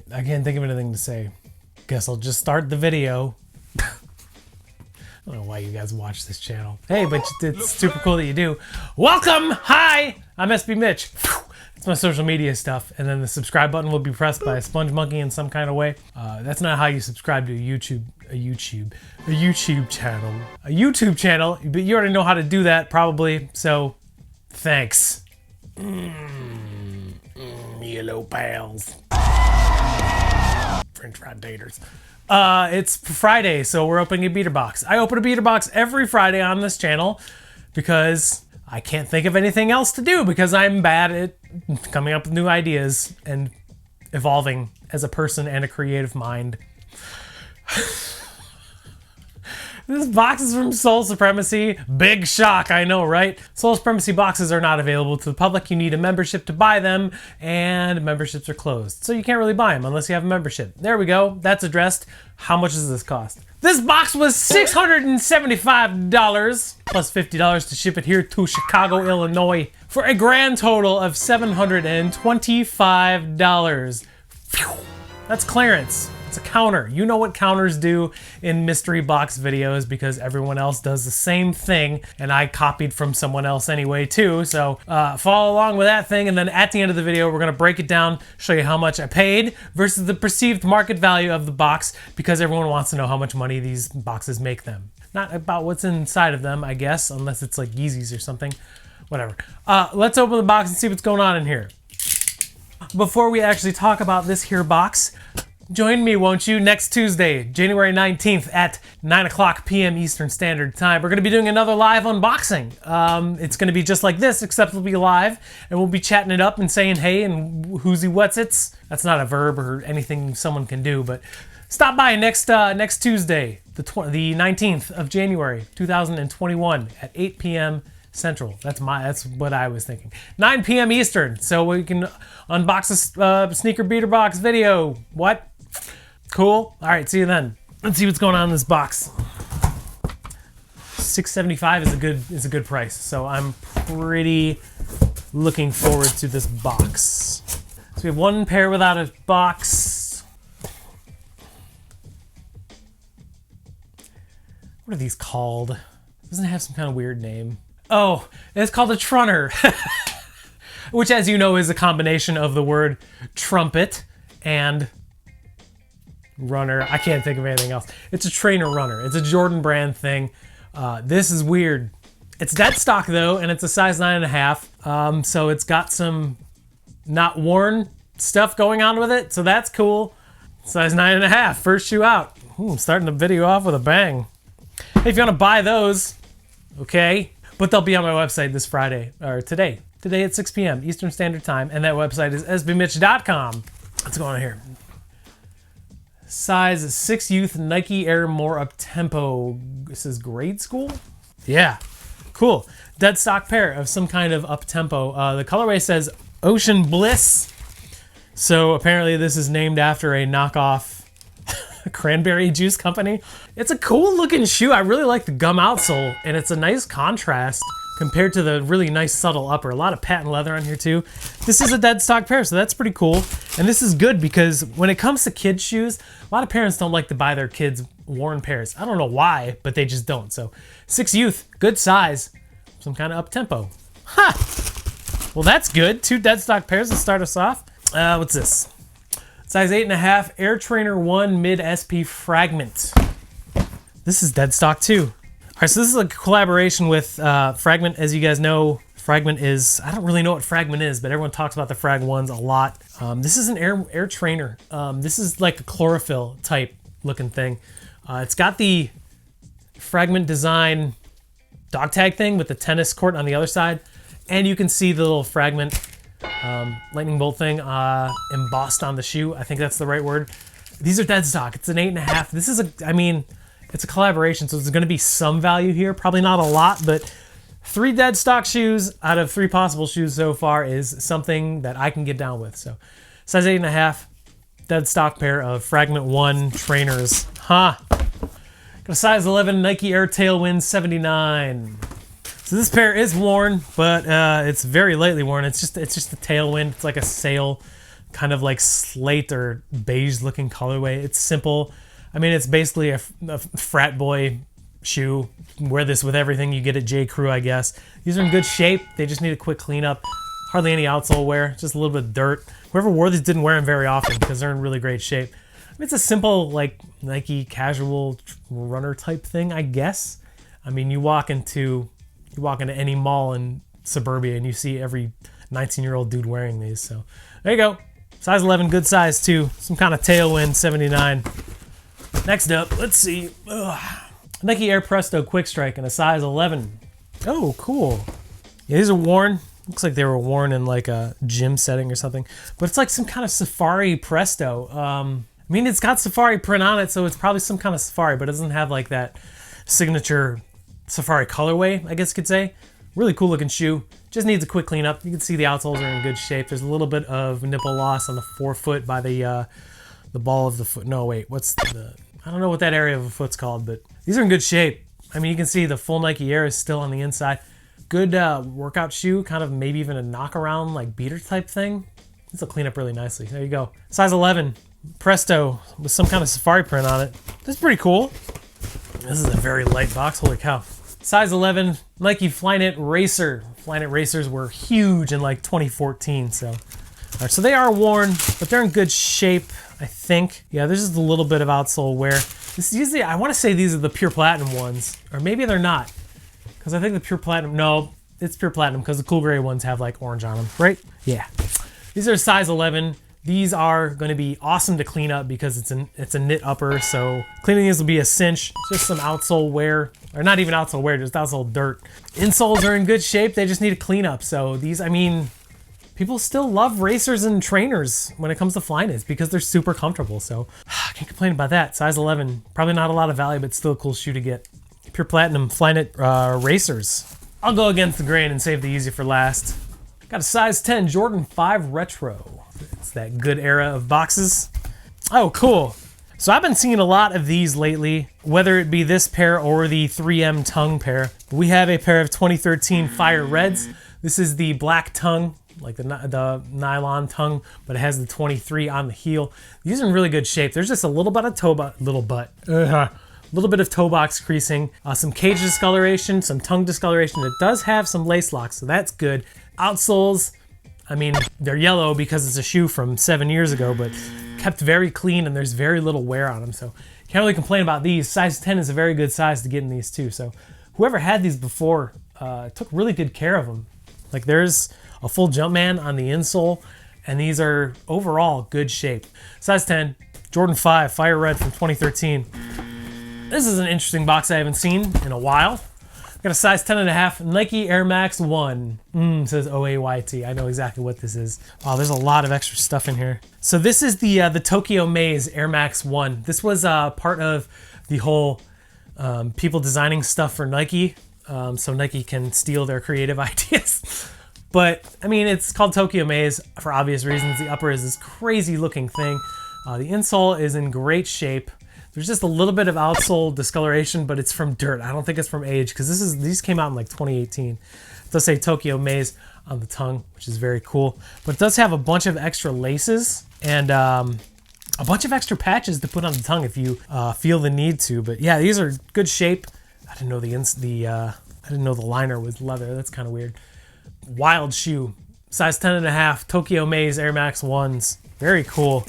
I can't think of anything to say. Guess I'll just start the video. I don't know why you guys watch this channel. Hey, but it's super cool that you do. Welcome! Hi! I'm SB Mitch. It's my social media stuff. And then the subscribe button will be pressed by a sponge monkey in some kind of way. That's not how you subscribe to a YouTube channel. A YouTube channel, but you already know how to do that probably. So, thanks. Yellow pals. French fried taters. It's Friday, so we're opening a beater box. I open a beater box every Friday on this channel because I can't think of anything else to do because I'm bad at coming up with new ideas and evolving as a person and a creative mind. This box is from Soul Supremacy. Big shock, I know, right? Soul Supremacy boxes are not available to the public. You need a membership to buy them, and memberships are closed. So you can't really buy them unless you have a membership. There we go. That's addressed. How much does this cost? This box was $675 plus $50 to ship it here to Chicago, Illinois for a grand total of $725. Phew. That's clearance. It's a counter. You know what counters do in mystery box videos because everyone else does the same thing, and I copied from someone else anyway too. So follow along with that thing, and then at the end of the video we're gonna break it down, show you how much I paid versus the perceived market value of the box because everyone wants to know how much money these boxes make them. Not about what's inside of them, I guess, unless it's like Yeezys or something. Whatever. Let's open the box and see what's going on in here. Before we actually talk about this here box, join me, won't you, next Tuesday, January 19th at 9 p.m. Eastern Standard Time. We're going to be doing another live unboxing. It's going to be just like this, except it'll be live, and we'll be chatting it up and saying hey and whoosy what's it's. That's not a verb or anything someone can do, but stop by next Tuesday, the 19th of January, 2021 at 8 p.m. Central. That's what I was thinking. 9 p.m. Eastern, so we can unbox a sneaker beater box video. What? Cool. All right, see you then. Let's see what's going on in this box. $675 is a good price, so I'm pretty looking forward to this box. So we have one pair without a box. What are these called? Doesn't it have some kind of weird name? Oh, it's called a trunner, which, as you know, is a combination of the word trumpet and runner. I can't think of anything else. It's a trainer runner. It's a Jordan brand thing. This is weird. It's dead stock though, and it's a size 9.5. So it's got some not worn stuff going on with it. So that's cool. Size 9.5. First shoe out. I'm starting the video off with a bang. Hey, if you want to buy those, okay. But they'll be on my website this Friday, or today at 6 p.m. Eastern Standard Time, and that website is sbmitch.com. What's going on here? Size 6 youth Nike Air More Up-Tempo. This is grade school? Yeah, cool. Dead stock pair of some kind of up-tempo. The colorway says Ocean Bliss. So apparently this is named after a knockoff cranberry juice company. It's a cool looking shoe. I really like the gum outsole, and it's a nice contrast compared to the really nice subtle upper. A lot of patent leather on here too. This is a dead stock pair, so that's pretty cool. And this is good because when it comes to kids shoes, a lot of parents don't like to buy their kids worn pairs. I don't know why, but they just don't. So 6 youth, good size, some kind of up tempo. Ha! Well, that's good. 2 dead stock pairs to start us off. What's this? Size 8.5 Air Trainer 1 Mid SP Fragment. This is dead stock too. All right, so this is a collaboration with Fragment. As you guys know, Fragment is, I don't really know what Fragment is, but everyone talks about the Frag ones a lot. This is an Air Trainer. This is like a chlorophyll type looking thing. It's got the Fragment design dog tag thing with the tennis court on the other side, and you can see the little Fragment lightning bolt thing embossed on the shoe. I think that's the right word. These are dead stock. It's an 8.5. This is it's a collaboration, so there's going to be some value here. Probably not a lot, but 3 dead stock shoes out of 3 possible shoes so far is something that I can get down with. So size 8.5. dead stock pair of Fragment 1 trainers. Got a size 11 Nike Air Tailwind 79. So this pair is worn, but it's very lightly worn. It's just a Tailwind. It's like a sail, kind of like slate or beige looking colorway. It's simple. I mean, it's basically a frat boy shoe. You can wear this with everything you get at J. Crew, I guess. These are in good shape. They just need a quick cleanup. Hardly any outsole wear, just a little bit of dirt. Whoever wore these didn't wear them very often because they're in really great shape. I mean, it's a simple, like, Nike casual runner type thing, I guess. I mean, you walk into any mall in suburbia and you see every 19-year-old dude wearing these. So there you go. Size 11, good size too. Some kind of Tailwind 79. Next up, let's see. Nike Air Presto Quick Strike in a size 11. Oh, cool. Yeah, these are worn. Looks like they were worn in like a gym setting or something. But it's like some kind of Safari Presto. I mean, it's got Safari print on it, so it's probably some kind of Safari, but it doesn't have like that signature Safari colorway, I guess you could say. Really cool looking shoe. Just needs a quick cleanup. You can see the outsoles are in good shape. There's a little bit of nipple loss on the forefoot by the ball of the foot. No, wait, I don't know what that area of the foot's called, but these are in good shape. I mean, you can see the full Nike Air is still on the inside. Good workout shoe, kind of maybe even a knock around like beater type thing. This will clean up really nicely. There you go. Size 11, Presto with some kind of Safari print on it. This is pretty cool. This is a very light box, holy cow. Size 11, Nike Flyknit Racer. Flyknit Racers were huge in like 2014, so. All right, so they are worn, but they're in good shape, I think. Yeah, there's just a little bit of outsole wear. This is usually, I want to say these are the pure platinum ones, or maybe they're not. Because I think the pure platinum, no, it's pure platinum because the cool gray ones have like orange on them, right? Yeah. These are size 11. These are going to be awesome to clean up because it's a knit upper, so cleaning these will be a cinch. Just some outsole wear, or not even outsole wear, just outsole dirt. Insoles are in good shape, they just need a cleanup. So these, I mean, people still love racers and trainers when it comes to Flyknits because they're super comfortable, so I can't complain about that. Size 11, probably not a lot of value, but still a cool shoe to get. Pure platinum Flyknit Racers. I'll go against the grain and save the easy for last. Got a size 10 Jordan 5 Retro. It's that good era of boxes. Oh, cool. So I've been seeing a lot of these lately, whether it be this pair or the 3M tongue pair. We have a pair of 2013 Fire Reds. This is the black tongue, like the nylon tongue, but it has the 23 on the heel. These are in really good shape. There's just a little bit of little bit of toe box creasing, some cage discoloration, some tongue discoloration. It does have some lace locks, so that's good. Outsoles, I mean, they're yellow because it's a shoe from 7 years ago, but kept very clean and there's very little wear on them, so can't really complain about these. Size 10 is a very good size to get in these too, so whoever had these before took really good care of them. Like there's a full Jumpman on the insole, and these are overall good shape. Size 10, Jordan 5 Fire Red from 2013. This is an interesting box I haven't seen in a while. Got a size 10.5 Nike Air Max 1. Says OAYT. I know exactly what this is. Oh, there's a lot of extra stuff in here. So this is the Tokyo Maze Air Max 1. This was part of the whole people designing stuff for Nike, so Nike can steal their creative ideas. But I mean, it's called Tokyo Maze for obvious reasons. The upper is this crazy looking thing. The insole is in great shape. There's just a little bit of outsole discoloration, but it's from dirt. I don't think it's from age because these came out in like 2018. It does say Tokyo Maze on the tongue, which is very cool. But it does have a bunch of extra laces and a bunch of extra patches to put on the tongue if you feel the need to. But yeah, these are good shape. I didn't know the liner was leather. That's kind of weird. Wild shoe. Size 10.5 Tokyo Maze Air Max 1s. Very cool.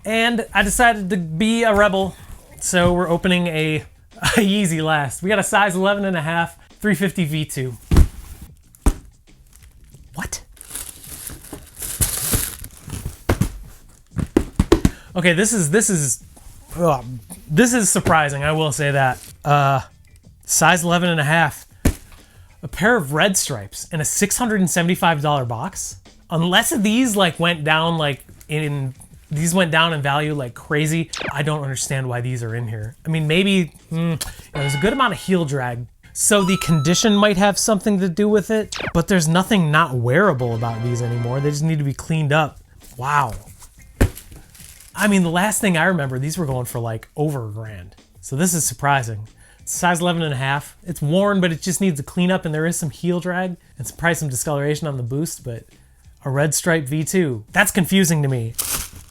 And I decided to be a rebel. So we're opening a Yeezy last. We got a size 11.5, 350 V2. What? Okay, this is surprising. I will say that. Size 11.5. A pair of red stripes in a $675 box. Unless these went down in value like crazy. I don't understand why these are in here. I mean, maybe there's a good amount of heel drag, so the condition might have something to do with it, but there's nothing not wearable about these anymore. They just need to be cleaned up. Wow. I mean, the last thing I remember, these were going for like over $1,000. So this is surprising. It's size 11.5. It's worn, but it just needs a cleanup, and there is some heel drag and probably some discoloration on the boost, but a red stripe V2. That's confusing to me.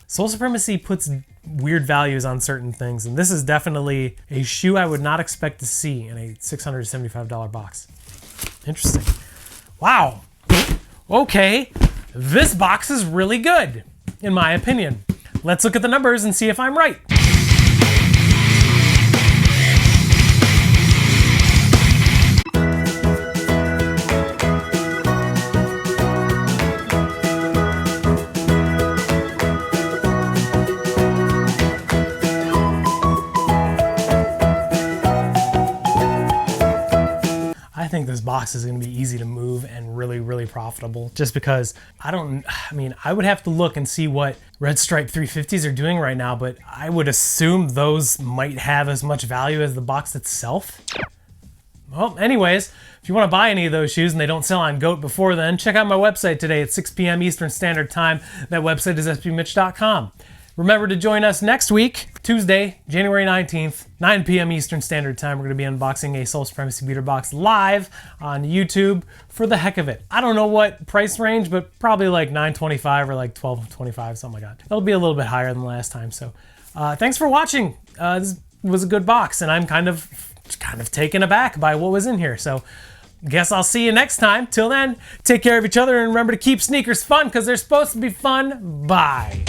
Soul Supremacy puts weird values on certain things, and this is definitely a shoe I would not expect to see in a $675 box. Interesting. Wow. Okay. This box is really good, in my opinion. Let's look at the numbers and see if I'm right. I think this box is going to be easy to move and really, really profitable, just because I would have to look and see what red stripe 350s are doing right now, but I would assume those might have as much value as the box itself. Well, anyways, if you want to buy any of those shoes and they don't sell on GOAT before then, check out my website today at 6 p.m. Eastern Standard Time. That website is sbmitch.com. Remember to join us next week, Tuesday, January 19th, 9 p.m. Eastern Standard Time. We're going to be unboxing a Soul Supremacy beater box live on YouTube for the heck of it. I don't know what price range, but probably like $9.25 or like $12.25, something like that. It'll be a little bit higher than last time. So thanks for watching. This was a good box, and I'm kind of taken aback by what was in here. So guess I'll see you next time. Till then, take care of each other, and remember to keep sneakers fun, because they're supposed to be fun. Bye.